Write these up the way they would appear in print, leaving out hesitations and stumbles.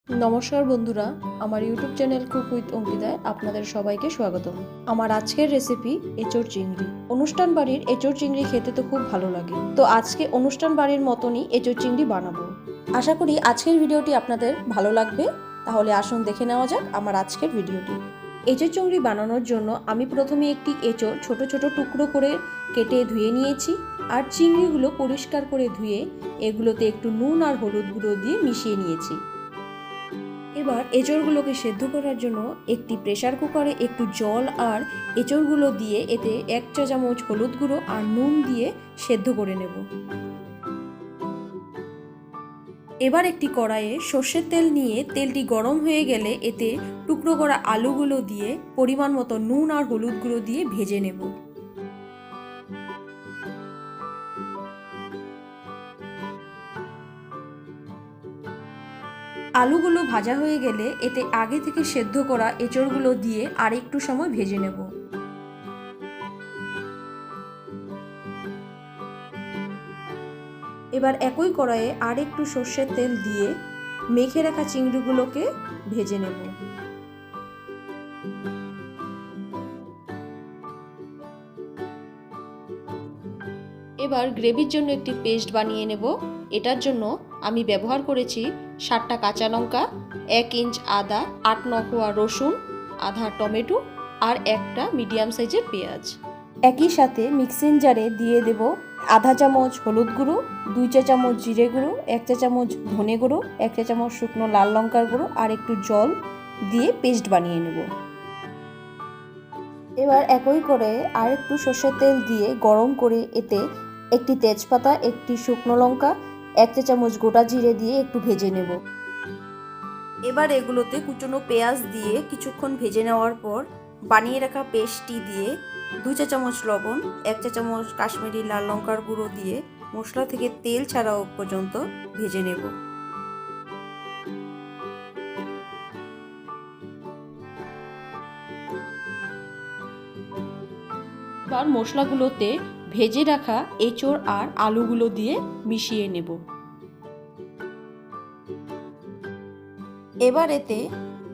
নমস্কার বন্ধুরা, আমার ইউটিউব চ্যানেল কুক উইথ অঙ্কিতায় আপনাদের সবাইকে স্বাগতম। আমার আজকের রেসিপি এঁচোড় চিংড়ি। অনুষ্ঠান বাড়ির এঁচোড় চিংড়ি খেতে তো খুব ভালো লাগে, তো আজকে অনুষ্ঠান বাড়ির মতনই এঁচোড় চিংড়ি বানাবো। আশা করি আজকের ভিডিওটি আপনাদের ভালো লাগবে। তাহলে আসুন দেখে নেওয়া যাক আমার আজকের ভিডিওটি। এঁচোড় চিংড়ি বানানোর জন্য আমি প্রথমে একটি এঁচোড় ছোট ছোট টুকরো করে কেটে ধুয়ে নিয়েছি, আর চিংড়িগুলো পরিষ্কার করে ধুয়ে এগুলোতে একটু নুন আর হলুদ গুঁড়ো দিয়ে মিশিয়ে নিয়েছি। এবার এঁচড়গুলোকে সেদ্ধ করার জন্য একটি প্রেসার কুকারে একটু জল আর এঁচড়গুলো দিয়ে এতে 1 চা চামচ হলুদ গুঁড়ো আর নুন দিয়ে সেদ্ধ করে নেব। এবার একটি কড়াইয়ে সর্ষের তেল নিয়ে তেলটি গরম হয়ে গেলে এতে টুকরো করা আলুগুলো দিয়ে পরিমাণ মতো নুন আর হলুদ গুঁড়ো দিয়ে ভেজে নেব। আলুগুলো ভাজা হয়ে গেলে এতে আগে থেকে সেদ্ধ করা এঁচড়গুলো দিয়ে আর একটু সময় ভেজে নেব। এবার একই কড়াইয়ে আর একটু সর্ষের তেল দিয়ে মেখে রাখা চিংড়িগুলোকে ভেজে নেব। এবার গ্রেভির জন্য একটি পেস্ট বানিয়ে নেব। এটার জন্য আমি ব্যবহার করেছি 7টা কাঁচা লঙ্কা, 1 ইঞ্চ আদা, 8-9 কোয়া রসুন, আধা টমেটো আর একটা মিডিয়াম সাইজের পেঁয়াজ। একই সাথে মিক্সিং জারে দিয়ে দেব আধা চামচ হলুদ গুঁড়ো, 2 চা চামচ জিরে গুঁড়ো, 1 চা চামচ ধনে গুঁড়ো, 1 চা চামচ শুকনো লাল লঙ্কার গুঁড়ো আর একটু জল দিয়ে পেস্ট বানিয়ে নেব। এবার একই করে আর একটু সর্ষের তেল দিয়ে গরম করে এতে একটি তেজপাতা, একটি শুকনো লঙ্কা, 1 চা চামচ গোটা জিরে দিয়ে একটু ভেজে নেব। এবার এগুলোতে কুচনো পেঁয়াজ দিয়ে কিছুক্ষণ ভেজে নেওয়ার পর বানিয়ে রাখা পেস্টটি দিয়ে 2 চা চামচ লবণ, 1 চা চামচ কাশ্মীরি লাল লঙ্কার গুঁড়ো দিয়ে মশলা থেকে তেল ছাড়া পর্যন্ত ভেজে নেব। এবার মশলাগুলোতে ভেজে রাখা এঁচড় আর আলুগুলো দিয়ে মিশিয়ে নেব। এবার এতে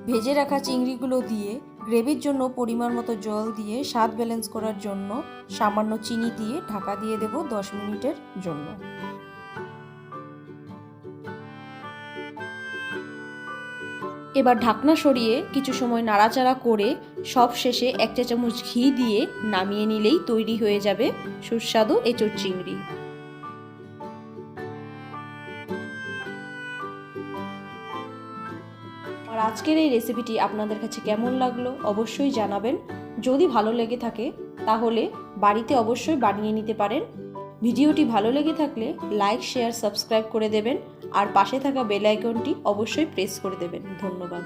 ভেজে রাখা চিংড়িগুলো দিয়ে গ্রেভির জন্য পরিমাণ মতো জল দিয়ে স্বাদ ব্যালেন্স করার জন্য সামান্য চিনি দিয়ে ঢাকা দিয়ে দেব 10 মিনিটের জন্য। এবার ঢাকনা সরিয়ে কিছু সময় নাড়াচাড়া করে সব শেষে 1 চা চামচ ঘি দিয়ে নামিয়ে নিলেই তৈরি হয়ে যাবে সুস্বাদু এঁচোড় চিংড়ি। আর আজকের এই রেসিপিটি আপনাদের কাছে কেমন লাগলো অবশ্যই জানাবেন। যদি ভালো লেগে থাকে তাহলে বাড়িতে অবশ্যই বানিয়ে নিতে পারেন। ভিডিওটি ভালো লেগে থাকলে লাইক, শেয়ার, সাবস্ক্রাইব করে দেবেন আর পাশে থাকা বেল আইকনটি অবশ্যই প্রেস করে দেবেন। ধন্যবাদ।